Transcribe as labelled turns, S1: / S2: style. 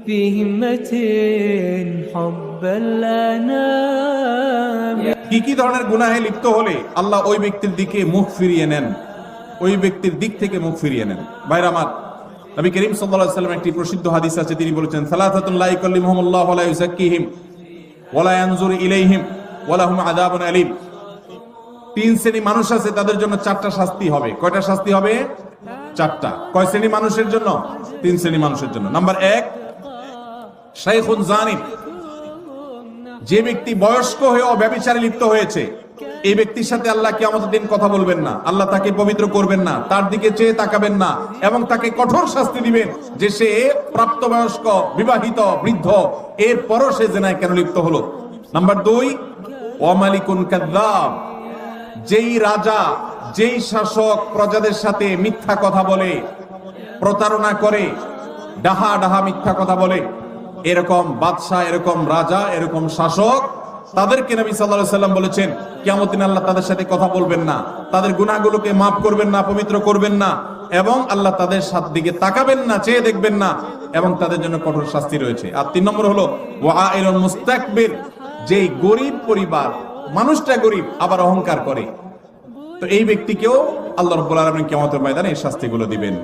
S1: في همة حب الأنام।
S2: কি কি ধরনের গুনাহে লিপ্ত হলে আল্লাহ ওই ব্যক্তির দিকে মুখ ফিরিয়ে নেন, ওই ব্যক্তির দিক থেকে মুখ ফিরিয়ে নেন? ভাইরা আমার, নবী করিম সাল্লাল্লাহু আলাইহি ওয়াসাল্লাম একটি প্রসিদ্ধ হাদিস আছে, তিনি বলেছেন সালাসাতুন লা ইয়াকাল্লিমুহুমুল্লাহু ওয়া লা ইউযাক্কিহিম ওয়া লা ইয়ানজুরু ইলাইহিম ওয়া লাহুম আযাবুন আলীম। তিন শ্রেণী মানুষ আছে, তাদের জন্য চারটা শাস্তি হবে। কয়টা শাস্তি হবে? চারটা। কয় শ্রেণী মানুষের জন্য? তিন শ্রেণী মানুষের জন্য। নাম্বার 1, শাইখুন জানিম, যে ব্যক্তি বয়স্ক হয়ে ব্যভিচারে লিপ্ত হয়েছে, এই ব্যক্তির সাথে আল্লাহ কিয়ামতের দিন কথা বলবেন না, আল্লাহ তাকে পবিত্র করবেন না, তার দিকে চেয়ে তাকাবেন না, এবং তাকে কঠোর শাস্তি দিবেন যে সে প্রাপ্তবয়স্ক, বিবাহিত, বৃদ্ধ, এরপরও সে জিনায় কেন লিপ্ত হলো। নাম্বার 2, ওয়া মালিকুন কাযযাব, যেই রাজা, যেই শাসক প্রজাদের সাথে মিথ্যা কথা বলে, প্রতারণা করে, ডাহা ডাহা মিথ্যা কথা বলে, এরকম বাদশা, এরকম রাজা, এরকম শাসক, তাদেরকে নবী সাল্লাল্লাহু আলাইহি ওয়াসাল্লাম বলেছেন কিয়ামতের দিন আল্লাহ তাদের সাথে কথা বলবেন না, তাদের গুনাহগুলোকে মাফ করবেন না, পবিত্র করবেন না, এবং আল্লাহ তাদের সাথে দিকে তাকাবেন না, চেয়ে দেখবেন না, এবং তাদের জন্য কঠোর শাস্তি রয়েছে। আর 3 নম্বর হলো ওয়াইলুন মুস্তাকবির, যেই গরিব পরিবার, মানুষটা গরিব আবার অহংকার করে, তো এই ব্যক্তিকেও আল্লাহ রাব্বুল আলামিন কিয়ামতের ময়দানে এই শাস্তিগুলো দিবেন।